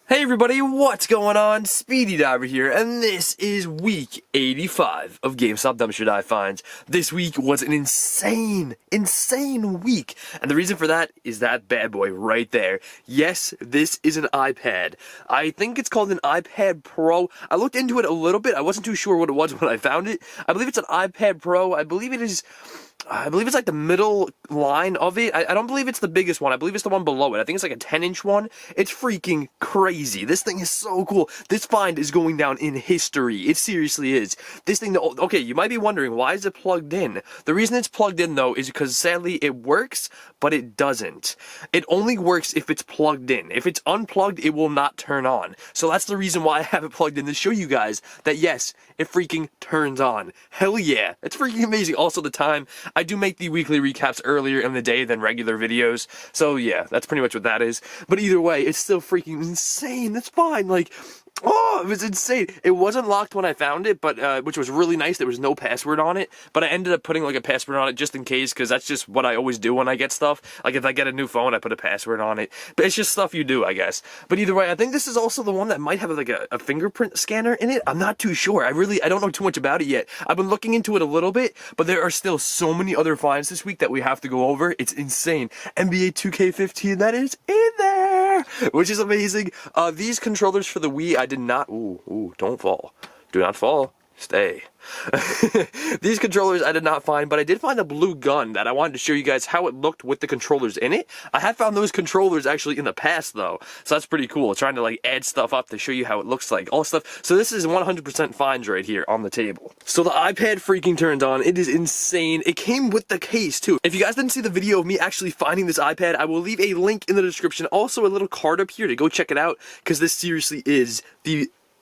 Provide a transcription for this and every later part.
Hey everybody, what's going on? Speedy Diver here, and this is week 85 of Gamestop Dumpster Dive Finds. This week was an insane week, and the reason for that is that bad boy right there. Yes, this is an iPad. I think it's called an iPad Pro. I looked into it a little bit. I wasn't too sure what it was when I found it. I believe it's an iPad Pro. I believe it's like the middle line of it. I don't believe it's the biggest one. I believe it's the one below it. I think it's like a 10-inch one. It's freaking crazy. This thing is so cool. This find is going down in history. It seriously is. This thing, okay, you might be wondering, why is it plugged in? The reason it's plugged in, though, is because sadly it works, but it doesn't. It only works if it's plugged in. If it's unplugged, it will not turn on. So that's the reason why I have it plugged in, to show you guys that yes, it freaking turns on. Hell yeah. It's freaking amazing. Also, the time, I do make the weekly recaps earlier in the day than regular videos, so yeah, that's pretty much what that is. But either way, it's still freaking insane. That's fine. Like, oh, it was insane. It wasn't locked when I found it, but which was really nice. There was no password on it, but I ended up putting like a password on it just in case, because that's just what I always do when I get stuff. Like if I get a new phone, I put a password on it. But it's just stuff you do, I guess. But either way, I think this is also the one that might have like a fingerprint scanner in it. I'm not too sure. I don't know too much about it yet. I've been looking into it a little bit, but there are still so many other finds this week that we have to go over. It's insane. NBA 2K15, that is in there, which is amazing. These controllers for the Wii, I did not. Ooh, don't fall. Do not fall. Stay. These controllers I did not find, but I did find a blue gun that I wanted to show you guys how it looked with the controllers in it. I have found those controllers actually in the past though, so that's pretty cool. Trying to like add stuff up to show you how it looks like, all stuff. So this is 100% finds right here on the table. So the iPad freaking turned on. It is insane. It came with the case too. If you guys didn't see the video of me actually finding this iPad, I will leave a link in the description. Also a little card up here to go check it out, because this seriously is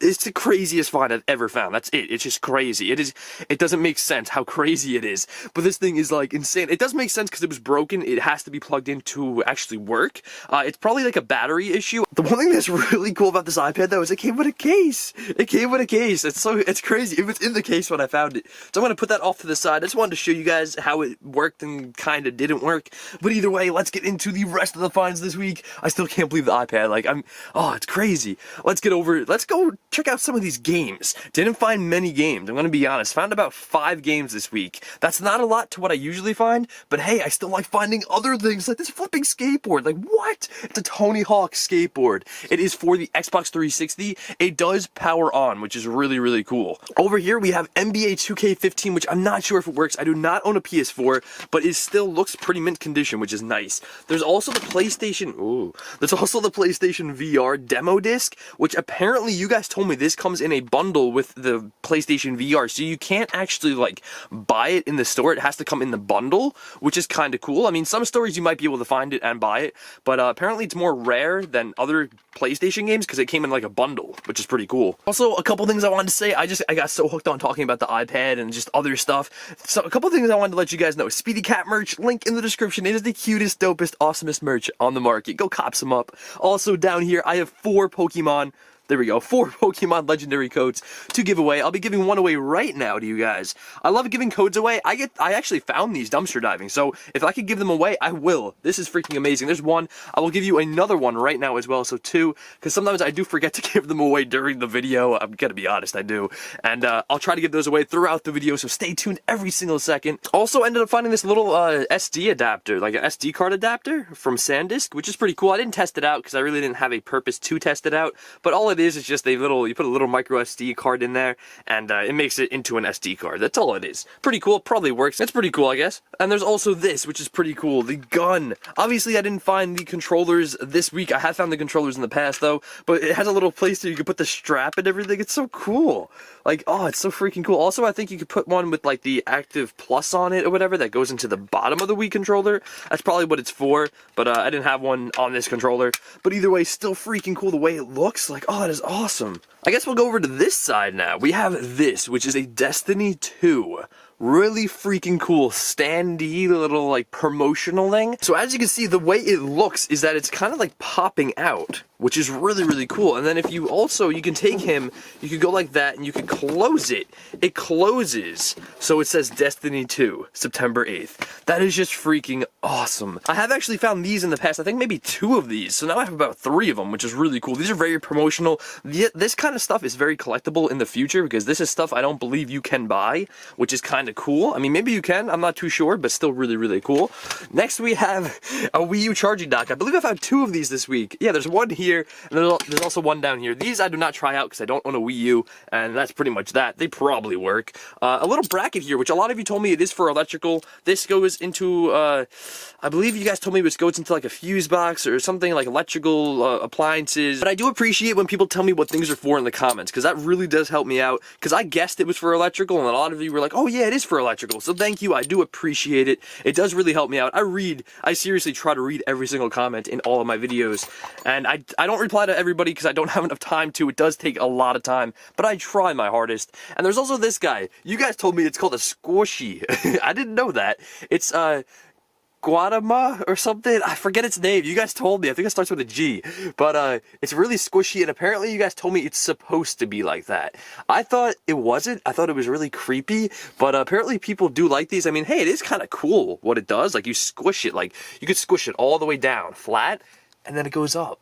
it's the craziest find I've ever found. That's it. It's just crazy. It doesn't make sense how crazy it is. But this thing is like insane. It does make sense because it was broken. It has to be plugged in to actually work. It's probably like a battery issue. The one thing that's really cool about this iPad though is it came with a case. It came with a case. It's crazy. It was in the case when I found it. So I'm going to put that off to the side. I just wanted to show you guys how it worked and kind of didn't work. But either way, let's get into the rest of the finds this week. I still can't believe the iPad. Like it's crazy. Let's go check out some of these games. Didn't find many games, I'm gonna be honest. Found about 5 games this week. That's not a lot to what I usually find, but hey, I still like finding other things, like this flipping skateboard. Like, what? It's a Tony Hawk skateboard. It is for the Xbox 360. It does power on, which is really, really cool. Over here, we have NBA 2K15, which I'm not sure if it works. I do not own a PS4, but it still looks pretty mint condition, which is nice. There's also the PlayStation VR demo disc, which apparently you guys told me this comes in a bundle with the PlayStation VR, so you can't actually like buy it in the store. It has to come in the bundle, which is kind of cool. I mean, some stores you might be able to find it and buy it, but apparently it's more rare than other PlayStation games because it came in like a bundle, which is pretty cool. Also, a couple things I wanted to say. I got so hooked on talking about the iPad and just other stuff. So a couple things I wanted to let you guys know. Speedy Cat merch, link in the description. It is the cutest, dopest, awesomest merch on the market. Go cop some up. Also down here, I have 4 Pokemon. There we go, 4 Pokemon legendary codes to give away. I'll be giving one away right now to you guys. I love giving codes away. I actually found these dumpster diving, so if I could give them away, I will. This is freaking amazing. There's 1. I will give you another one right now as well, so 2, because sometimes I do forget to give them away during the video. I'm gonna be honest, I do. And I'll try to give those away throughout the video, so stay tuned every single second. Also ended up finding this little SD adapter, like an SD card adapter from SanDisk, which is pretty cool. I didn't test it out because I really didn't have a purpose to test it out, but all it is just you put a little micro SD card in there, and it makes it into an SD card. That's all it is. Pretty cool. Probably works. It's pretty cool, I guess. And there's also this, which is pretty cool. The gun. Obviously, I didn't find the controllers this week. I have found the controllers in the past, though, but it has a little place there you can put the strap and everything. It's so cool. Like, oh, it's so freaking cool. Also, I think you could put one with, like, the Active Plus on it or whatever that goes into the bottom of the Wii controller. That's probably what it's for, but I didn't have one on this controller. But either way, still freaking cool the way it looks. Like, oh, it is awesome. I guess we'll go over to this side now. We have this, which is a Destiny 2 really freaking cool standy little like promotional thing. So as you can see, the way it looks is that it's kind of like popping out, which is really, really cool. And then if you also, you can take him, you can go like that and you can close it. It closes. So it says Destiny 2, September 8th. That is just freaking awesome. I have actually found these in the past, I think maybe 2 of these. So now I have about 3 of them, which is really cool. These are very promotional. This kind of stuff is very collectible in the future because this is stuff I don't believe you can buy, which is kind of cool. I mean, maybe you can, I'm not too sure, but still really, really cool. Next we have a Wii U charging dock. I believe I found 2 of these this week. Yeah, there's one here, and there's also one down here. These I do not try out because I don't own a Wii U, and that's pretty much that. They probably work. A little bracket here, which a lot of you told me it is for electrical. This goes into, I believe you guys told me this goes into like a fuse box or something like electrical appliances. But I do appreciate when people tell me what things are for in the comments, because that really does help me out, because I guessed it was for electrical, and a lot of you were like, oh yeah, it is for electrical. So thank you, I do appreciate it. It does really help me out. I seriously try to read every single comment in all of my videos, and I don't reply to everybody because I don't have enough time to. It does take a lot of time, but I try my hardest. And there's also this guy. You guys told me it's called a squishy. I didn't know that. It's Guadama or something. I forget its name. You guys told me. I think it starts with a G. But it's really squishy, and apparently you guys told me it's supposed to be like that. I thought it wasn't. I thought it was really creepy, but apparently people do like these. I mean, hey, it is kind of cool what it does. Like, you squish it. Like, you could squish it all the way down, flat, and then it goes up.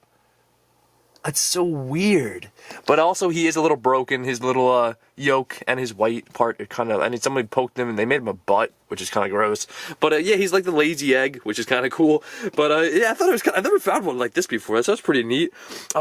That's so weird. But also, he is a little broken. His little yoke and his white part are kind of, I mean, somebody poked him and they made him a butt, which is kind of gross. But yeah, he's like the lazy egg, which is kind of cool. But yeah, I thought it was I've never found one like this before. So that's pretty neat.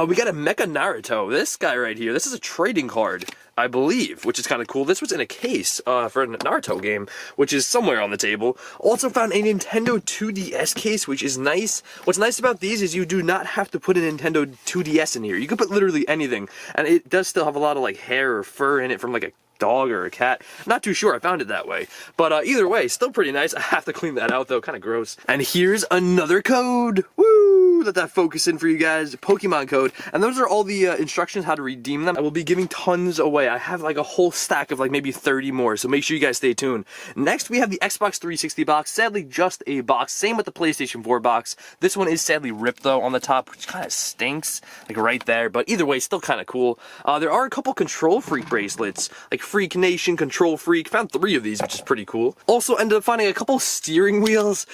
We got a Mecha Naruto. This guy right here. This is a trading card, I believe, which is kind of cool. This was in a case for a Naruto game, which is somewhere on the table. Also found a Nintendo 2DS case, which is nice. What's nice about these is you do not have to put a Nintendo 2DS in here. You can put literally anything, and it does still have a lot of like hair or fur in it from like a dog or a cat. Not too sure, I found it that way. But either way, still pretty nice. I have to clean that out though, kind of gross. And here's another code. Woo! Let that focus in for you guys. Pokemon code. And those are all the instructions how to redeem them. I will be giving tons away. I have like a whole stack of like maybe 30 more, so make sure you guys stay tuned. Next, we have the Xbox 360 box. Sadly, just a box. Same with the PlayStation 4 box. This one is sadly ripped though on the top, which kind of stinks, like right there. But either way, still kind of cool. There are a couple Control Freak bracelets, like Freak Nation, Control Freak. Found 3 of these, which is pretty cool. Also ended up finding a couple steering wheels.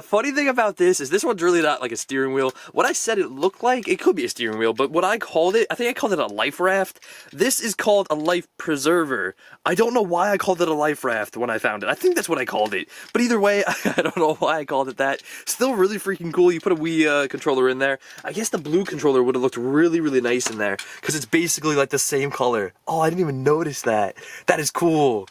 Funny thing about this is this one's really not like a steering wheel. What I said it looked like, it could be a steering wheel, but what I called it, I think I called it a life raft. This is called a life preserver. I don't know why I called it a life raft when I found it. I think that's what I called it. But either way, I don't know why I called it that. Still really freaking cool. You put a Wii controller in there. I guess the blue controller would have looked really, really nice in there, because it's basically like the same color. Oh, I didn't even notice that. That is cool.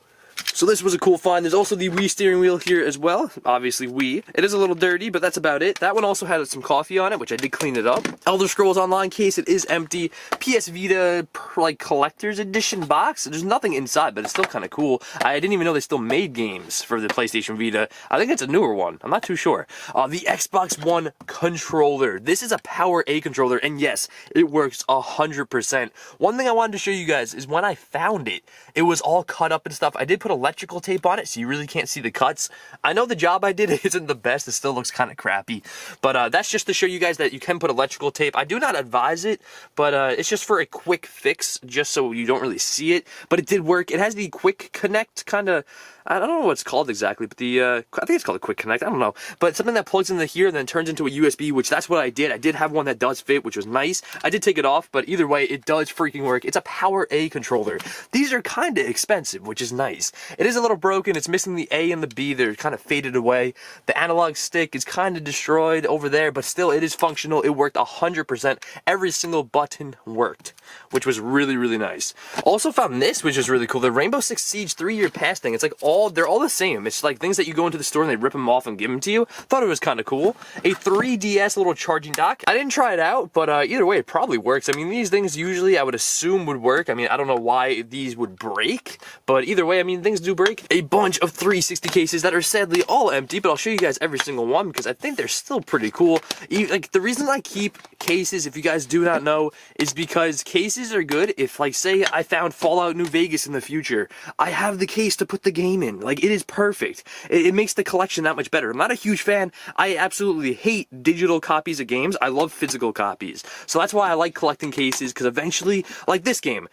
So this was a cool find. There's also the Wii steering wheel here as well. Obviously Wii. It is a little dirty, but that's about it. That one also had some coffee on it, which I did clean it up. Elder Scrolls Online case, it is empty. PS Vita, like, collector's edition box. There's nothing inside, but it's still kind of cool. I didn't even know they still made games for the PlayStation Vita. I think it's a newer one. I'm not too sure. The Xbox One controller. This is a Power A controller, and yes, it works 100%. One thing I wanted to show you guys is when I found it, it was all cut up and stuff. I did put electrical tape on it, so you really can't see the cuts. I know the job I did isn't the best. It still looks kind of crappy, but that's just to show you guys that you can put electrical tape. I do not advise it, but it's just for a quick fix, just so you don't really see it. But it did work. It has the quick connect kind of, I don't know what it's called exactly, but I think it's called a quick connect. I don't know, but something that plugs into here and then turns into a USB, which that's what I did. I did have one that does fit, which was nice. I did take it off, but either way, it does freaking work. It's a Power A controller. These are kind of expensive, which is nice. It is a little broken. It's missing the A and the B. They're kind of faded away. The analog stick is kind of destroyed over there, but still it is functional. It worked 100%. Every single button worked, which was really, really nice. Also found this, which is really cool. The Rainbow Six Siege 3-year pass thing. It's like they're all the same. It's like things that you go into the store and they rip them off and give them to you. Thought it was kind of cool. A 3DS little charging dock. I didn't try it out, but either way, it probably works. I mean, these things usually I would assume would work. I mean, I don't know why these would break, but either way, I mean, things do break. A bunch of 360 cases that are sadly all empty, but I'll show you guys every single one because I think they're still pretty cool. Like, the reason I keep cases, if you guys do not know, is because cases are good if, like, say I found Fallout New Vegas in the future. I have the case to put the game in. Like, it is perfect. It makes the collection that much better. I'm not a huge fan. I absolutely hate digital copies of games. I love physical copies. So that's why I like collecting cases, because eventually, like this game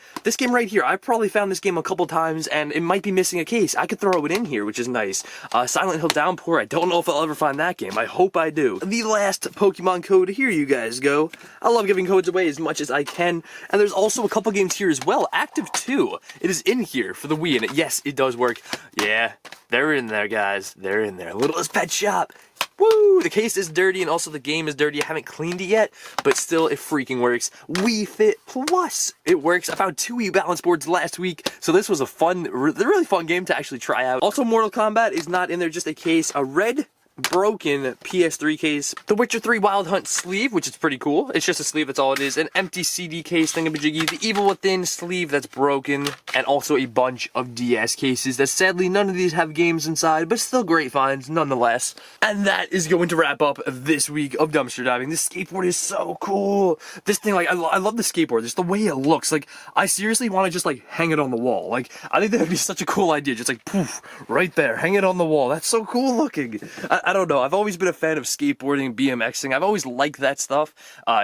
right here, I've probably found this game a couple times and it might be missing a case. I could throw it in here, which is nice. Silent Hill Downpour, I don't know if I'll ever find that game. I hope I do. The last Pokemon code, here you guys go. I love giving codes away as much as I can. And there's also a couple games here as well. Active 2, it is in here for the Wii, and yes, it does work. Yeah, they're in there, guys. They're in there. Littlest Pet Shop. Woo! The case is dirty and also the game is dirty. I haven't cleaned it yet, but still it freaking works. Wii Fit Plus, it works. I found 2 Wii balance boards last week, so this was a really fun game to actually try out. Also, Mortal Kombat is not in there, just a case. A red broken PS3 case, The Witcher 3 Wild Hunt sleeve, which is pretty cool. It's just a sleeve, that's all it is. An empty CD case thingamajiggy, the Evil Within sleeve that's broken, and also a bunch of DS cases that sadly none of these have games inside, but still great finds nonetheless. And that is going to wrap up this week of dumpster diving. This skateboard is so cool. This thing, like, I love the skateboard, just the way it looks. Like, I seriously want to just, like, hang it on the wall. Like, I think that would be such a cool idea, just like, poof, right there, hang it on the wall. That's so cool looking. I don't know, I've always been a fan of skateboarding, BMXing. I've always liked that stuff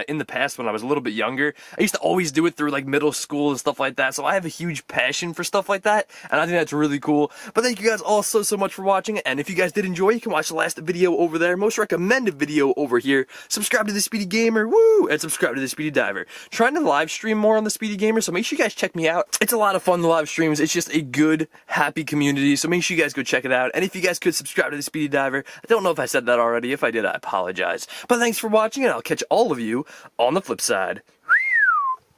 in the past when I was a little bit younger. I used to always do it through like middle school and stuff like that, so I have a huge passion for stuff like that, and I think that's really cool. But thank you guys all so much for watching, and if you guys did enjoy, you can watch the last video over there, most recommended video over here, subscribe to the Speedy Gamer, woo, and subscribe to the Speedy Diver. Trying to live stream more on the Speedy Gamer, so make sure you guys check me out. It's a lot of fun, the live streams. It's just a good, happy community, so make sure you guys go check it out. And if you guys could subscribe to the Speedy Diver, I don't know if I said that already. If I did, I apologize. But thanks for watching, and I'll catch all of you on the flip side.